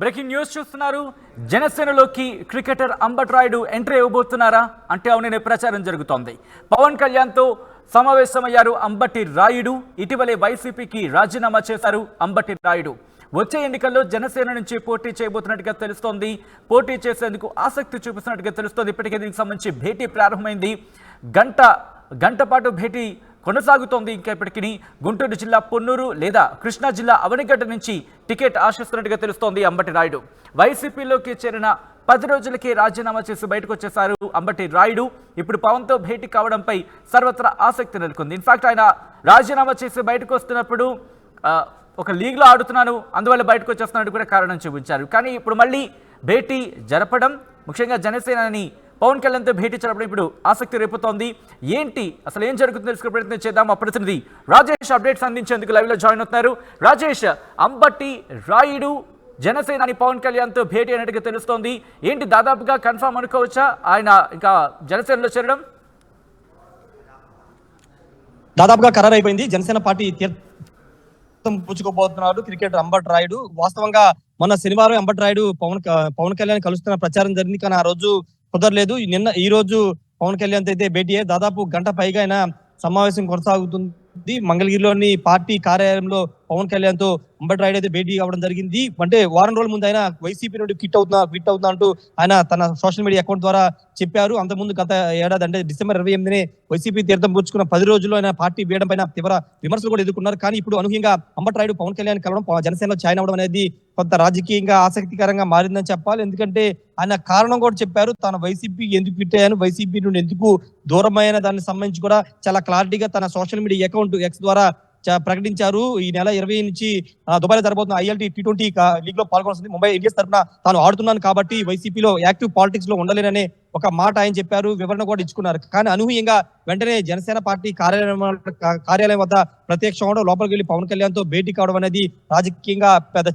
Breaking news చూస్తున్నారు. జనసేనలోకి cricketer Ambati Rayudu entry ఇవ్వబోతున్నారా అంటే అవుననే ప్రచారం జరుగుతోంది. పవన్ కళ్యాణ్తో సమావేశమయ్యారు అంబటి రాయుడు. ఇటీవలే వైసీపీకి రాజీనామా చేశారు అంబటి రాయుడు. వచ్చే ఎన్నికల్లో జనసేన నుంచి పోటీ చేయబోతున్నట్టుగా తెలుస్తోంది. పోటీ చేసేందుకు ఆసక్తి చూపిస్తున్నట్టుగా తెలుస్తోంది. ఇప్పటికే దీనికి సంబంధించి భేటీ ప్రారంభమైంది. గంట పాటు భేటీ కొనసాగుతోంది. ఇంకా ఇప్పటికీ గుంటూరు జిల్లా పొన్నూరు లేదా కృష్ణా జిల్లా అవనిగడ్డ నుంచి టికెట్ ఆశిస్తున్నట్టుగా తెలుస్తోంది అంబటి రాయుడు. వైసీపీలోకి చేరిన 10 రోజులకే రాజీనామా చేసి బయటకు వచ్చేశారు అంబటి రాయుడు. ఇప్పుడు పవన్తో భేటీ కావడంపై సర్వత్రా ఆసక్తి నెలకొంది. ఇన్ఫాక్ట్ ఆయన రాజీనామా చేసి బయటకు వస్తున్నప్పుడు ఒక లీగ్లో ఆడుతున్నాను, అందువల్ల బయటకు వచ్చేస్తున్నట్టు కూడా కారణం చూపించారు. కానీ ఇప్పుడు మళ్ళీ భేటీ జరపడం, ముఖ్యంగా జనసేనని పవన్ కళ్యాణ్తో భేటీ జరపడం ఇప్పుడు ఆసక్తి రేపుతోంది. ఏంటి అసలు ఏం జరుగుతుందో తెలుసుకునే ప్రయత్నం చేద్దాం. మా ప్రతినిధి రాజేష్ అప్డేట్స్ అందించేందుకు లైవ్లో జాయిన్ అవుతున్నారు. రాజేష్, అంబటి రాయుడు జనసేనని పవన్ కళ్యాణ్తో భేటీ అయినట్టుగా తెలుస్తోంది. ఏంటి దాదాపుగా కన్ఫర్మ్ అనుకోవచ్చా ఆయన ఇంకా జనసేనలో చేరడం? దాదాపుగా ఖరారు అయిపోయింది. జనసేన పార్టీ పుచ్చుకోబోతున్నారు క్రికెటర్ అంబటి రాయుడు. వాస్తవంగా మొన్న శనివారం అంబటి రాయుడు పవన్ కళ్యాణ్ కలుస్తున్న ప్రచారం జరిగింది. కానీ ఆ రోజు కుదరలేదు. ఈ రోజు పవన్ కళ్యాణ్ అయితే భేటీ అయ్యి దాదాపు గంట పైగా ఆయన సమావేశం కొనసాగుతుంది. మంగళగిరిలోని పార్టీ కార్యాలయంలో పవన్ కళ్యాణ్ తో అంబటి రాయుడు అయితే భేటీ అవ్వడం జరిగింది. అంటే వారం రోజుల ముందు ఆయన వైసీపీ నుండి క్విట్ అవుతున్నా అంటూ ఆయన తన సోషల్ మీడియా అకౌంట్ ద్వారా చెప్పారు. అంతకుముందు గత ఏడాది అంటే డిసెంబర్ 28నే వైసీపీ తీర్థం పుచ్చుకున్న 10 రోజుల్లో ఆయన పార్టీ వేయడం పైన తీవ్ర విమర్శలు కూడా ఎదుర్కొన్నారు. కానీ ఇప్పుడు అనూహ్యంగా అంబటి రాయుడు పవన్ కళ్యాణ్ కలవడం, జనసేనలో జాయిన్ అవ్వడం అనేది కొంత రాజకీయంగా ఆసక్తికరంగా మారిందని చెప్పాలి. ఎందుకంటే ఆయన కారణం కూడా చెప్పారు. తాను వైసీపీ ఎందుకు క్విట్ అయ్యాను, వైసీపీ నుండి ఎందుకు దూరమైన దానికి సంబంధించి కూడా చాలా క్లారిటీగా తన సోషల్ మీడియా అకౌంట్ ఎక్స్ ద్వారా ప్రకటించారు. ఈ నెల 20 నుంచి దుబాయ్లో జరగబోతున్న ILT T20 లీగ్ లో పాల్గొనుంది. ముంబై ఇండియన్స్ తరఫున తాను ఆడుతున్నాను కాబట్టి వైసీపీలో యాక్టివ్ పాలిటిక్స్ లో ఉండలేననే ఒక మాట ఆయన చెప్పారు. వివరణ కూడా ఇచ్చుకున్నారు. కానీ అనూహ్యంగా వెంటనే జనసేన పార్టీ కార్యాలయం వద్ద ప్రత్యక్ష అవడం, లోపలికి వెళ్లి పవన్ కళ్యాణ్ తో భేటీ కావడం అనేది రాజకీయంగా పెద్ద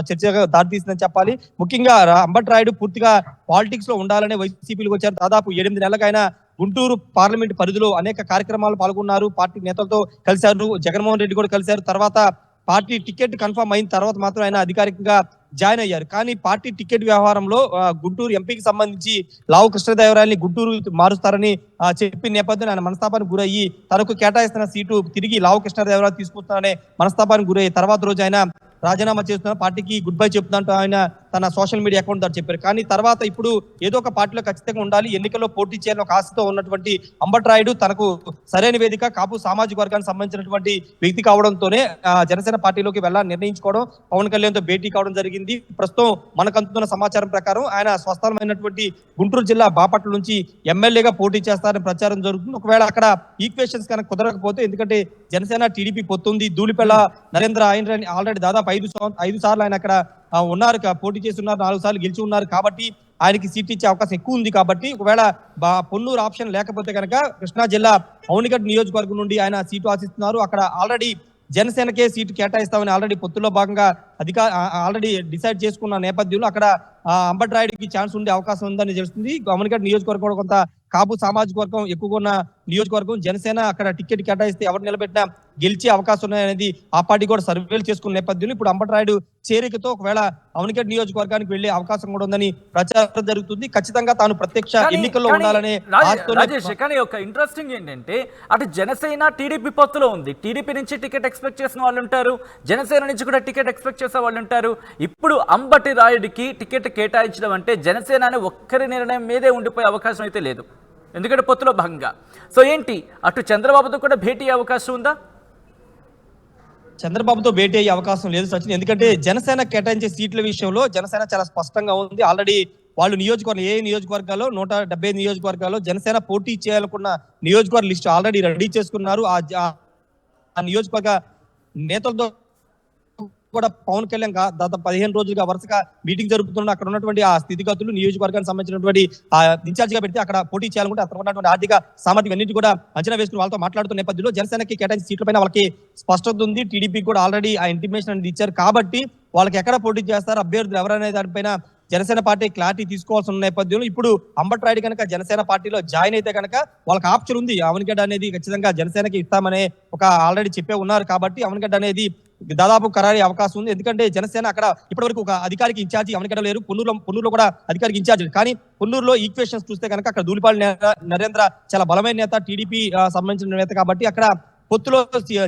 చర్చగా దారితీసిందని చెప్పాలి. ముఖ్యంగా అంబటి రాయుడు పూర్తిగా పాలిటిక్స్ లో ఉండాలనే వైసీపీలకు వచ్చారు. దాదాపు 8 నెలలకు ఆయన గుంటూరు పార్లమెంట్ పరిధిలో అనేక కార్యక్రమాలు పాల్గొన్నారు. పార్టీ నేతలతో కలిశారు. జగన్మోహన్ రెడ్డి కూడా కలిశారు. తర్వాత పార్టీ టికెట్ కన్ఫర్మ్ అయిన తర్వాత మాత్రం ఆయన అధికారికంగా జాయిన్ అయ్యారు. కానీ పార్టీ టికెట్ వ్యవహారంలో గుంటూరు ఎంపీకి సంబంధించి లావు కృష్ణదేవరాయల్ని గుంటూరు మారుస్తారని చెప్పిన నేపథ్యంలో ఆయన మనస్తాపానికి గురయ్యి తనకు కేటాయిస్తున్న సీటు తిరిగి లావు కృష్ణదేవరాయలు తీసుకుంటారనే మనస్తాపానికి గురయ్యి తర్వాత రోజు ఆయన రాజీనామా చేస్తున్న, పార్టీకి గుడ్ బై చెప్తున్నట్టు ఆయన తన సోషల్ మీడియా అకౌంట్ ద్వారా చెప్పారు. కానీ తర్వాత ఇప్పుడు ఏదో ఒక పార్టీలో ఖచ్చితంగా ఉండాలి, ఎన్నికల్లో పోటీ చేయాలని ఒక ఆశతో ఉన్నటువంటి అంబటి రాయుడు తనకు సరైన వేదిక కాపు సామాజిక వర్గానికి సంబంధించినటువంటి వ్యక్తి కావడంతోనే జనసేన పార్టీలోకి వెళ్ళాలని నిర్ణయించుకోవడం, పవన్ కళ్యాణ్తో భేటీ కావడం జరిగింది. ప్రస్తుతం మనకు అందుతున్న సమాచారం ప్రకారం ఆయన స్వస్థలమైనటువంటి గుంటూరు జిల్లా బాపట్ల నుంచి ఎమ్మెల్యేగా పోటీ చేస్తారని ప్రచారం జరుగుతుంది. ఒకవేళ అక్కడ ఈక్వేషన్స్ కనుక కుదరకపోతే, ఎందుకంటే జనసేన టీడీపీ పొత్తుంది, ధూళిపల్ల నరేంద్ర ఆయన ఆల్రెడీ దాదాపు 5 సార్లు ఆయన అక్కడ ఉన్నారు, పోటీ చేసి ఉన్నారు, 4 సార్లు గెలిచి ఉన్నారు. కాబట్టి ఆయనకి సీట్ ఇచ్చే అవకాశం ఎక్కువ ఉంది. కాబట్టి ఒకవేళ పొన్నూరు ఆప్షన్ లేకపోతే కనుక కృష్ణా జిల్లా అవనిగడ్డ నియోజకవర్గం నుండి ఆయన సీటు ఆశిస్తున్నారు. అక్కడ ఆల్రెడీ జనసేనకే సీటు కేటాయిస్తామని ఆల్రెడీ పొత్తుల్లో భాగంగా ఆల్రెడీ డిసైడ్ చేసుకున్న నేపథ్యంలో అక్కడ అంబటి రాయుడికి ఛాన్స్ ఉండే అవకాశం ఉందని తెలుస్తుంది. అవనిగడ్డ నియోజకవర్గం కొంత కాపు సామాజిక వర్గం ఎక్కువగా ఉన్న నియోజకవర్గం. జనసేన అక్కడ టికెట్ కేటాయిస్తే ఎవరు నిలబెట్టినా గెలిచే అవకాశం ఉన్నాయనేది ఆ పార్టీ కూడా సర్వేలు చేసుకున్న నేపథ్యంలో ఇప్పుడు అంబటి రాయుడు చేరికతో ఒకవేళ అవనిగడ్డ నియోజకవర్గానికి వెళ్లే అవకాశం కూడా ఉందని ప్రచారం జరుగుతుంది. ఖచ్చితంగా తాను ప్రత్యక్ష ఎన్నికల్లో ఉండాలనే. కానీ ఒక ఇంట్రెస్టింగ్ ఏంటంటే అటు జనసేన టీడీపీ పొత్తులో ఉంది. టీడీపీ నుంచి టికెట్ ఎక్స్పెక్ట్ చేసిన వాళ్ళు ఉంటారు, జనసేన నుంచి కూడా టికెట్ ఎక్స్పెక్ట్ చేసే వాళ్ళు ఉంటారు. ఇప్పుడు అంబటి రాయుడికి టికెట్ కేటాయించడం అంటే జనసేన అనే ఒక్కరి నిర్ణయం మీదే ఉండిపోయే అవకాశం అయితే లేదు, ఎందుకంటే పొత్తులో భాగంగా. సో ఏంటి అటు చంద్రబాబుతో కూడా భేటీ అయ్యే అవకాశం ఉందా? చంద్రబాబుతో భేటీ అయ్యే అవకాశం లేదు సచిన్. ఎందుకంటే జనసేన కేటాయించే సీట్ల విషయంలో జనసేన చాలా స్పష్టంగా ఉంది. ఆల్రెడీ వాళ్ళు నియోజకవర్గాల్లో 175 నియోజకవర్గాల్లో జనసేన పోటీ చేయాలనుకున్న నియోజకవర్గ లిస్టు ఆల్రెడీ రెడీ చేసుకున్నారు. ఆ నియోజకవర్గ నేతలతో కూడా పవన్ కళ్యాణ్ దాదాపు 15 రోజులుగా వరుసగా మీటింగ్ జరుపుతున్న అక్కడ ఉన్నటువంటి ఆ స్థితిగతులు, నియోజకవర్గానికి సంబంధించినటువంటి ఇన్ఛార్జ్ గా పెడితే అక్కడ పోటీ చేయాలనుకుంటే అక్కడ ఉన్నటువంటి ఆర్థిక సామర్థ్యం అన్నింటి కూడా అంచనా వేసుకుని వాళ్ళతో మాట్లాడుతున్న నేపథ్యంలో జనసేనకి కేటాయించిన సీట్ల పైన వాళ్ళకి స్పష్టత ఉంది. టీడీపీ కూడా ఆల్రెడీ ఆ ఇంటిమేషన్ అనేది ఇచ్చారు. కాబట్టి వాళ్ళకి ఎక్కడ పోటీ చేస్తారు, అభ్యర్థులు ఎవరనే దానిపైన జనసేన పార్టీ క్లారిటీ తీసుకోవాల్సిన నేపథ్యంలో ఇప్పుడు అంబటి రాయుడు కనుక జనసేన పార్టీలో జాయిన్ అయితే కనుక వాళ్ళకి ఆప్షన్ ఉంది. అవనిగడ్డ అనేది ఖచ్చితంగా జనసేనకి ఇస్తామనే ఒక ఆల్రెడీ చెప్పే ఉన్నారు. కాబట్టి అవనిగడ్డ అనేది దాదాపు ఖరారయ్యే అవకాశం ఉంది. ఎందుకంటే జనసేన అక్కడ ఇప్పటివరకు ఒక అధికారికి ఇన్ఛార్జి అవనికడం లేరు. పొన్నూరులో కూడా అధికారికి ఇన్ఛార్జ్, కానీ పొన్నూరులో ఈక్వేషన్స్ చూస్తే కనుక అక్కడ ధూళిపాళి నరేంద్ర చాలా బలమైన నేత, టీడీపీ సంబంధించిన నేత, కాబట్టి అక్కడ పొత్తులో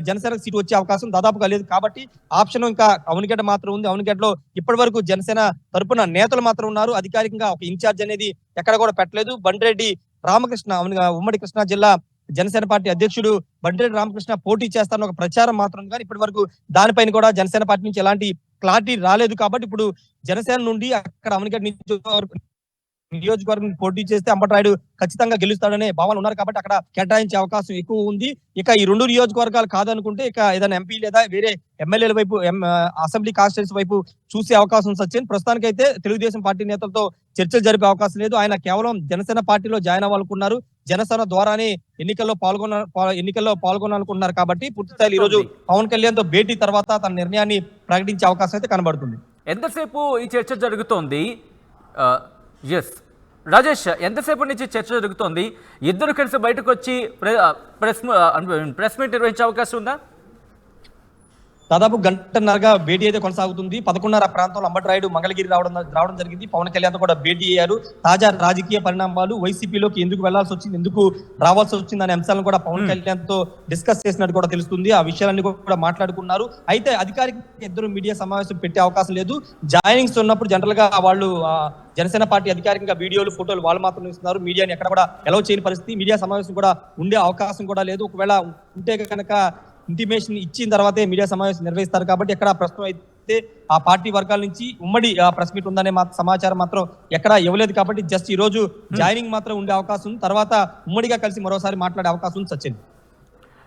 జనసేనకు సీటు వచ్చే అవకాశం దాదాపుగా లేదు. కాబట్టి ఆప్షన్ ఇంకా అవనిగడ్డ మాత్రం ఉంది. అవనిగడ్డలో ఇప్పటి వరకు జనసేన తరపున నేతలు మాత్రం ఉన్నారు. అధికారికంగా ఒక ఇన్ఛార్జ్ అనేది ఎక్కడ కూడా పెట్టలేదు. బండిరెడ్డి రామకృష్ణ ఉమ్మడి కృష్ణా జిల్లా జనసేన పార్టీ అధ్యక్షుడు బండిరెడ్డి రామకృష్ణ పోటీ చేస్తారన్న ఒక ప్రచారం మాత్రం, కానీ ఇప్పటి వరకు దానిపైన కూడా జనసేన పార్టీ నుంచి ఎలాంటి క్లారిటీ రాలేదు. కాబట్టి ఇప్పుడు జనసేన నుండి అక్కడ అవనిగడ్డ నియోజకవర్గం పోటీ చేస్తే అంబటరాయుడు ఖచ్చితంగా గెలుస్తాడనే భావన ఉన్నారు. కాబట్టి అక్కడ కేటాయించే అవకాశం ఎక్కువ ఉంది. ఇక ఈ 2 నియోజకవర్గాలు కాదనుకుంటే ఇక ఏదైనా ఎంపీ లేదా వేరే ఎమ్మెల్యేల వైపు అసెంబ్లీ కాన్స్టిట్యూన్సీ వైపు చూసే అవకాశం సచిన్. ప్రస్తుతానికైతే తెలుగుదేశం పార్టీ నేతలతో చర్చలు జరిపే అవకాశం లేదు. ఆయన కేవలం జనసేన పార్టీలో జాయిన్ అవ్వాలనుకున్నారు. జనసేన ద్వారానే ఎన్నికల్లో పాల్గొనాలనుకుంటున్నారు. కాబట్టి పూర్తిస్థాయిలో ఈ రోజు పవన్ కళ్యాణ్ తో భేటీ తర్వాత తన నిర్ణయాన్ని ప్రకటించే అవకాశం అయితే కనబడుతుంది. ఎంతసేపు ఈ చర్చ జరుగుతోంది? ఎస్ రాజేష్, ఎంతసేపు నుంచి చర్చ జరుగుతోంది? ఇద్దరు కలిసి బయటకు వచ్చి ప్రెస్ మీట్ నిర్వహించే అవకాశం ఉందా? దాదాపు గంటన్నరగా భేటీ అయితే కొనసాగుతుంది. 11:30 ప్రాంతంలో అంబటరాయుడు మంగళగిరి రావడం జరిగింది. పవన్ కళ్యాణ్ కూడా భేటీ అయ్యారు. తాజా రాజకీయ పరిణామాలు, వైసీపీలోకి ఎందుకు వెళ్లాల్సి వచ్చింది, ఎందుకు రావాల్సి వచ్చింది అనే అంశాలను కూడా పవన్ కళ్యాణ్ తో డిస్కస్ చేసినట్టు కూడా తెలుస్తుంది. ఆ విషయాలన్నీ కూడా మాట్లాడుకున్నారు. అయితే అధికారిక ఇద్దరు మీడియా సమావేశం పెట్టే అవకాశం లేదు. జాయినింగ్స్ ఉన్నప్పుడు జనరల్ గా వాళ్ళు జనసేన పార్టీ అధికారికంగా వీడియోలు, ఫోటోలు వాళ్ళు మాత్రం ఇస్తున్నారు. మీడియాని ఎక్కడ కూడా అలౌ చేయని పరిస్థితి. మీడియా సమావేశం కూడా ఉండే అవకాశం కూడా లేదు. ఒకవేళ ఉంటే కనుక ఇంటిమేషన్ ఇచ్చిన తర్వాతే మీడియా సమావేశం నిర్వహిస్తారు. కాబట్టి ఎక్కడ ప్రస్తుతం అయితే ఆ పార్టీ వర్గాల నుంచి ఉమ్మడి ప్రెస్ మీట్ ఉందనే సమాచారం మాత్రం ఎక్కడ ఇవ్వలేదు. కాబట్టి జస్ట్ ఈ రోజు జాయినింగ్ మాత్రం ఉండే అవకాశం, తర్వాత ఉమ్మడిగా కలిసి మరోసారి మాట్లాడే అవకాశం సచిన్.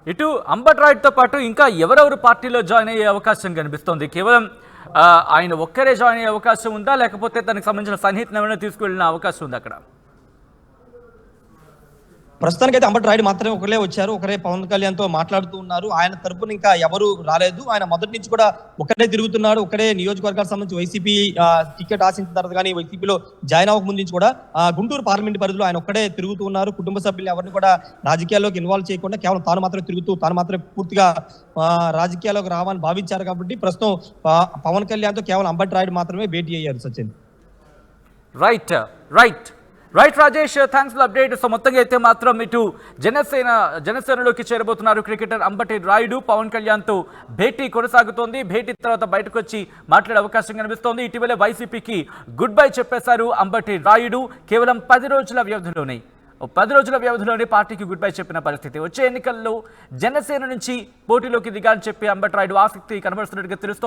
ఇటు అంబటరాయుడుతో పాటు ఇంకా ఎవరెవరు పార్టీలో జాయిన్ అయ్యే అవకాశం కనిపిస్తోంది? కేవలం ఆయన ఒక్కరే జాయిన్ అయ్యే అవకాశం ఉందా, లేకపోతే తనకు సంబంధించిన సన్నిహితులను ఏమైనా తీసుకువెళ్ళిన అవకాశం ఉంది అక్కడ? ప్రస్తుతానికైతే అంబటరాయుడు మాత్రమే ఒకరే వచ్చారు. ఒకరే పవన్ కళ్యాణ్ తో మాట్లాడుతూ ఉన్నారు. ఆయన తరపున ఇంకా ఎవరు రాలేదు. ఆయన మొదటి నుంచి కూడా ఒకరే తిరుగుతున్నాడు. ఒకరే నియోజకవర్గాలకు సంబంధించి వైసీపీ టికెట్ ఆశించిన తర్వాత కానీ వైసీపీలో జాయిన్ అవ్వక ముందు నుంచి కూడా గుంటూరు పార్లమెంట్ పరిధిలో ఆయన ఒక్కడే తిరుగుతూ ఉన్నారు. కుటుంబ సభ్యులు ఎవరిని కూడా రాజకీయాల్లోకి ఇన్వాల్వ్ చేయకుండా కేవలం తాను మాత్రమే తిరుగుతూ, తాను మాత్రమే పూర్తిగా రాజకీయాల్లోకి రావాలని భావించారు. కాబట్టి ప్రస్తుతం పవన్ కళ్యాణ్ తో కేవలం అంబటరాయుడు మాత్రమే భేటీ అయ్యారు Sachin. Right Rajesh, thanks for update. So మొత్తంగా అయితే మాత్రం ఇటు జనసేనలోకి చేరబోతున్నారు క్రికెటర్ అంబటి రాయుడు. పవన్ కళ్యాణ్తో భేటీ కొనసాగుతోంది. భేటీ తర్వాత బయటకు వచ్చి మాట్లాడే అవకాశం కనిపిస్తోంది. ఇటీవలే వైసీపీకి గుడ్ బై చెప్పేశారు అంబటి రాయుడు. కేవలం 10 రోజుల వ్యవధిలోనే పార్టీకి గుడ్ బై చెప్పిన పరిస్థితి. వచ్చే ఎన్నికల్లో జనసేన నుంచి పోటీలోకి దిగాలని చెప్పి అంబటి రాయుడు ఆసక్తి కనబరుస్తున్నట్టుగా తెలుస్తోంది.